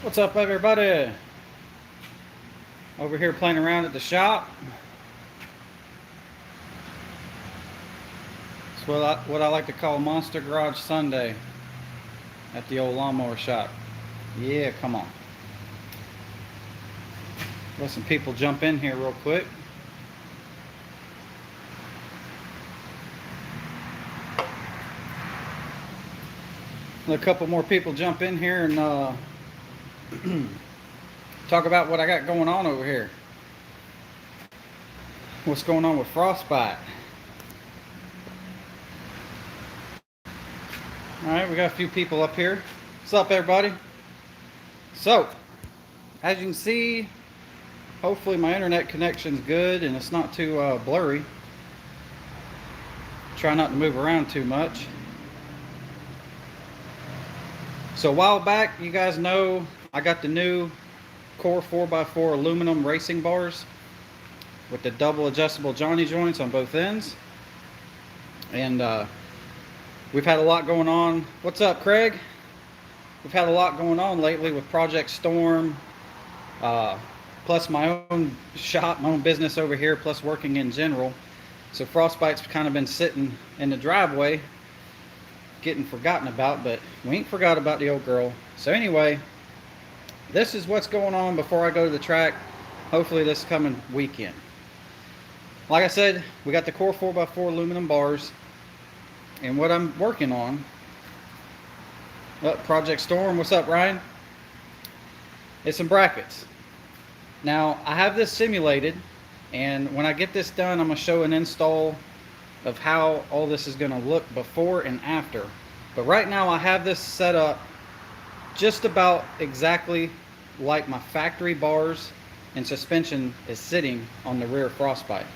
What's up, everybody? Over here playing around at the shop. It's what I like to call Monster Garage Sunday at the old lawnmower shop. Yeah, come on. Let some people jump in here real quick. Let a couple more people jump in here and talk about what I got going on over here. What's going on with frostbite? Alright, we got a few people up here. What's up, everybody? So, as you can see, hopefully my internet connection's good and it's not too blurry. Try not to move around too much. So a while back, you guys know I got the new Core 4x4 aluminum racing bars with the double adjustable Johnny joints on both ends. And we've had a lot going on. What's up, Craig? We've had a lot going on lately with Project Storm, plus my own shop, my own business over here, plus working in general. So frostbite's kind of been sitting in the driveway, getting forgotten about, but we ain't forgot about the old girl. So anyway, this is what's going on before I go to the track, hopefully this coming weekend. Like I said, we got the Core 4x4 aluminum bars, and what I'm working on, Project Storm, what's up, Ryan? It's some brackets. Now, I have this simulated, and when I get this done, I'm going to show an install of how all this is going to look before and after. But right now I have this set up just about exactly like my factory bars and suspension is sitting on the rear frostbite.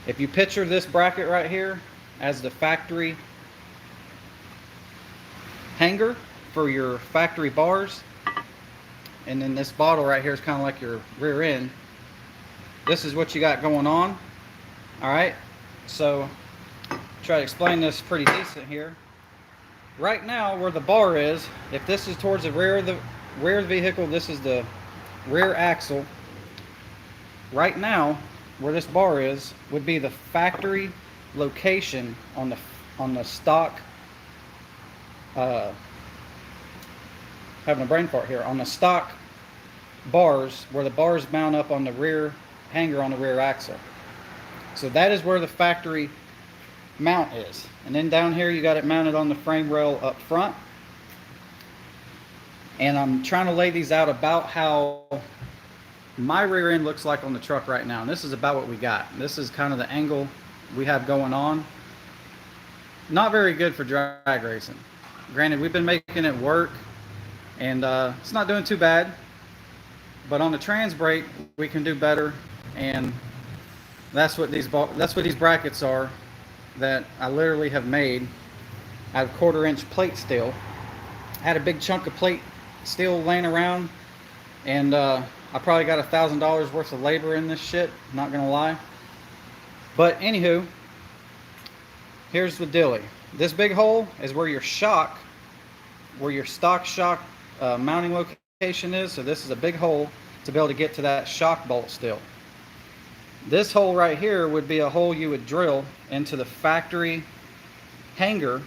If you picture this bracket right here as the factory hanger for your factory bars, and then this bottle right here is kind of like your rear end, this is what you got going on. Alright, so try to explain this pretty decent here. Right now, where the bar is, if this is towards the rear of the vehicle, this is the rear axle. Right now, where this bar is, would be the factory location on the stock. Having a brain fart here. On the stock bars, where the bars mount up on the rear hanger on the rear axle. So that is where the factory mount is. And then down here you got it mounted on the frame rail up front. And I'm trying to lay these out about how my rear end looks like on the truck right now. And this is about what we got. This is kind of the angle we have going on. Not very good for drag racing. Granted, we've been making it work, and it's not doing too bad. But on the trans brake, we can do better. And that's what these brackets are that I literally have made out of 1/4 inch plate steel. I had a big chunk of plate steel laying around, and I probably got $1,000 worth of labor in this shit, not gonna lie. But anywho, here's the dilly. This big hole is where your stock shock mounting location is. So this is a big hole to be able to get to that shock bolt still. This hole right here would be a hole you would drill into the factory hanger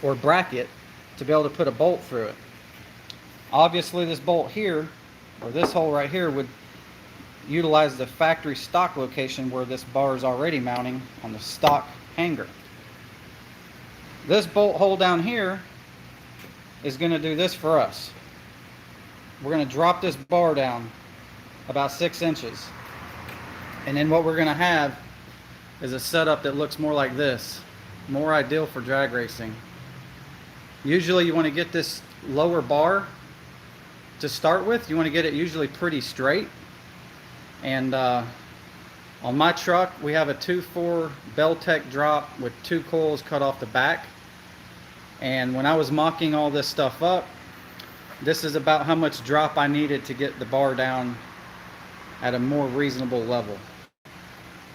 or bracket to be able to put a bolt through it. Obviously this bolt here, or this hole right here, would utilize the factory stock location where this bar is already mounting on the stock hanger. This bolt hole down here is going to do this for us. We're going to drop this bar down about 6 inches. And then what we're going to have is a setup that looks more like this. More ideal for drag racing. Usually you want to get this lower bar to start with. You want to get it usually pretty straight. And on my truck, we have a 2.4 Beltec drop with 2 coils cut off the back. And when I was mocking all this stuff up, this is about how much drop I needed to get the bar down at a more reasonable level.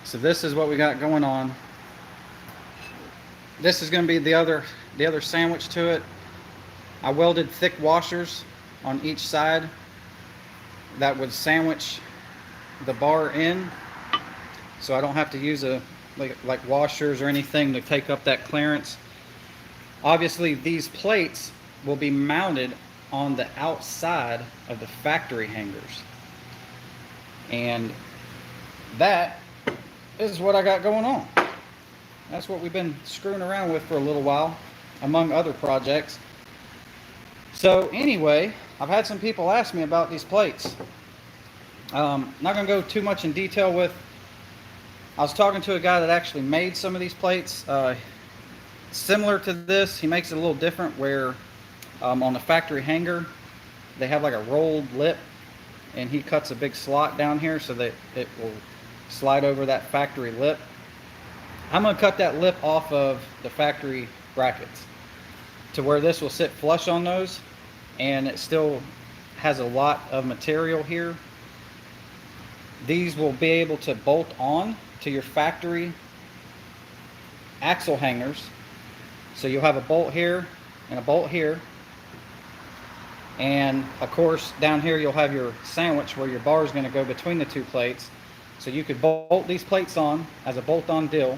So this is what we got going on. This is going to be the other sandwich to it. I welded thick washers on each side that would sandwich the bar in, so I don't have to use like washers or anything to take up that clearance. Obviously these plates will be mounted on the outside of the factory hangers, and that is what I got going on. That's what we've been screwing around with for a little while, among other projects. So anyway, I've had some people ask me about these plates. Not gonna go too much in detail with. I was talking to a guy that actually made some of these plates similar to this. He makes it a little different, where on the factory hanger they have like a rolled lip, and he cuts a big slot down here so that it will slide over that factory lip. I'm gonna cut that lip off of the factory brackets to where this will sit flush on those, and it still has a lot of material here. These will be able to bolt on to your factory axle hangers. So you'll have a bolt here and a bolt here, and of course down here you'll have your sandwich where your bar is going to go between the two plates. So you could bolt these plates on as a bolt-on deal,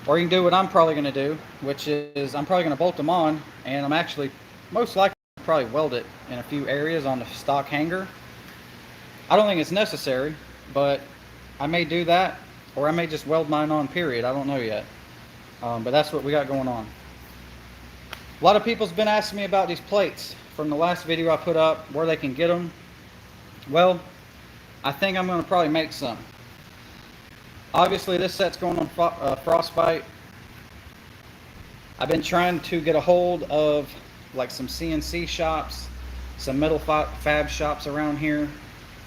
or you can do what I'm probably going to do, which is I'm probably going to bolt them on, and I'm actually most likely probably weld it in a few areas on the stock hanger. I don't think it's necessary, but I may do that, or I may just weld mine on, period. I don't know yet. But that's what we got going on. A lot of people's been asking me about these plates from the last video I put up, where they can get them. Well, I think I'm going to probably make some. Obviously this set's going on frostbite. I've been trying to get a hold of like some CNC shops, some metal fab shops around here,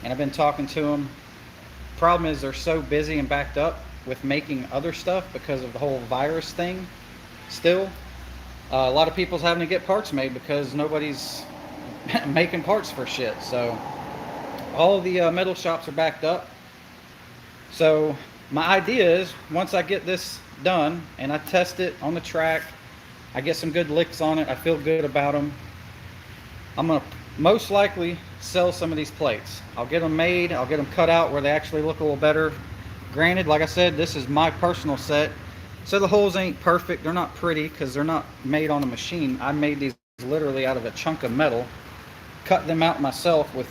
and I've been talking to them. Problem is they're so busy and backed up with making other stuff because of the whole virus thing still. A lot of people's having to get parts made because nobody's making parts for shit. So all of the metal shops are backed up. So my idea is, once I get this done and I test it on the track, I get some good licks on it, I feel good about them, I'm going to most likely sell some of these plates. I'll get them made, I'll get them cut out where they actually look a little better. Granted, like I said, this is my personal set, so the holes ain't perfect. They're not pretty because they're not made on a machine. I made these literally out of a chunk of metal, cut them out myself with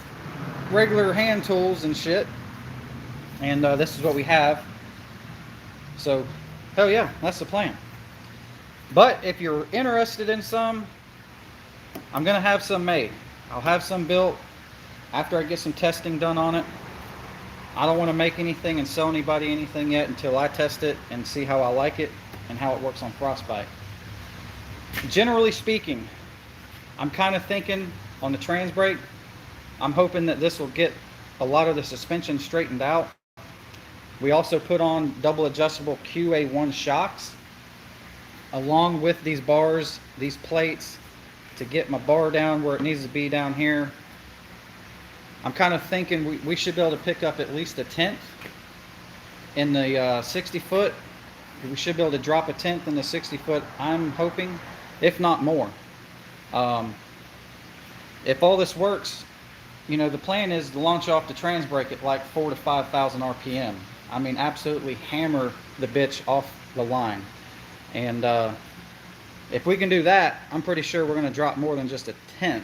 regular hand tools and shit, and this is what we have. So hell yeah, that's the plan. But if you're interested in some, I'm gonna have some made. I'll have some built after I get some testing done on it. I don't want to make anything and sell anybody anything yet until I test it and see how I like it and how it works on frostbite. Generally speaking, I'm kind of thinking on the trans brake, I'm hoping that this will get a lot of the suspension straightened out. We also put on double adjustable QA1 shocks along with these bars, these plates, to get my bar down where it needs to be down here. I'm kind of thinking we should be able to pick up at least a 1/10 in the 60 foot. We should be able to drop a 1/10 in the 60 foot, I'm hoping, if not more. If all this works, you know, the plan is to launch off the trans brake at like 4,000 to 5,000 RPM. I mean, absolutely hammer the bitch off the line. And if we can do that, I'm pretty sure we're going to drop more than just a 1/10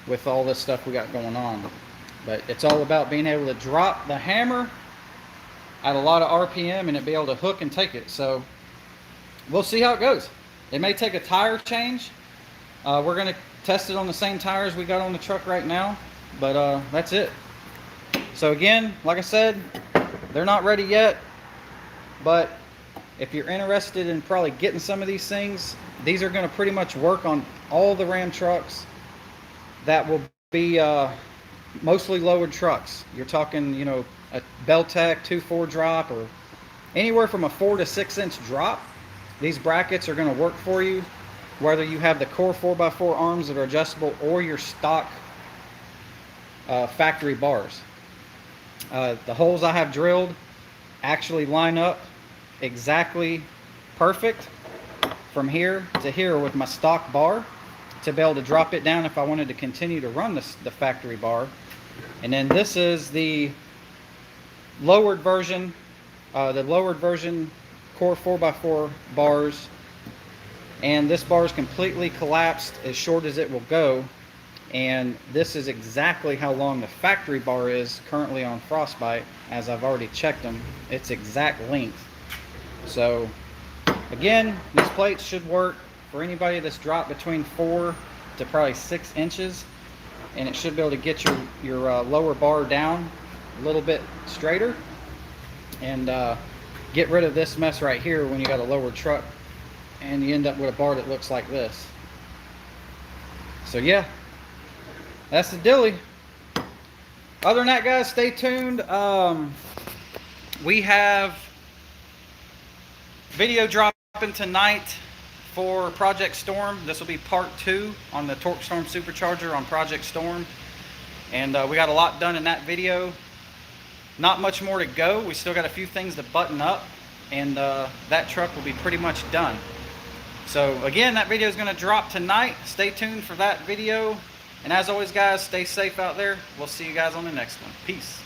with all this stuff we got going on. But it's all about being able to drop the hammer at a lot of RPM and it be able to hook and take it. So we'll see how it goes. It may take a tire change. We're going to test it on the same tires we got on the truck right now, but that's it. So again, like I said, they're not ready yet, but if you're interested in probably getting some of these things, these are going to pretty much work on all the Ram trucks that will be mostly lowered trucks. You're talking, you know, a Beltec 2.4 drop or anywhere from a 4 to 6 inch drop. These brackets are going to work for you, whether you have the core 4x4 arms that are adjustable or your stock factory bars. The holes I have drilled actually line up exactly perfect from here to here with my stock bar. to be able to drop it down if I wanted to continue to run the factory bar. And then this is the lowered version core 4x4 bars. And this bar is completely collapsed, as short as it will go. And this is exactly how long the factory bar is currently on Frostbite, as I've already checked them. It's exact length. So again, these plates should work for anybody that's dropped between 4 to probably 6 inches, and it should be able to get your lower bar down a little bit straighter, and get rid of this mess right here when you got a lowered truck and you end up with a bar that looks like this. So yeah, that's the dilly. Other than that, guys, stay tuned. We have video dropping tonight for Project Storm. This will be part 2 on the Torque Storm Supercharger on Project Storm. And we got a lot done in that video. Not much more to go. We still got a few things to button up, and that truck will be pretty much done. So again, that video is going to drop tonight. Stay tuned for that video. And as always, guys, stay safe out there. We'll see you guys on the next one. Peace.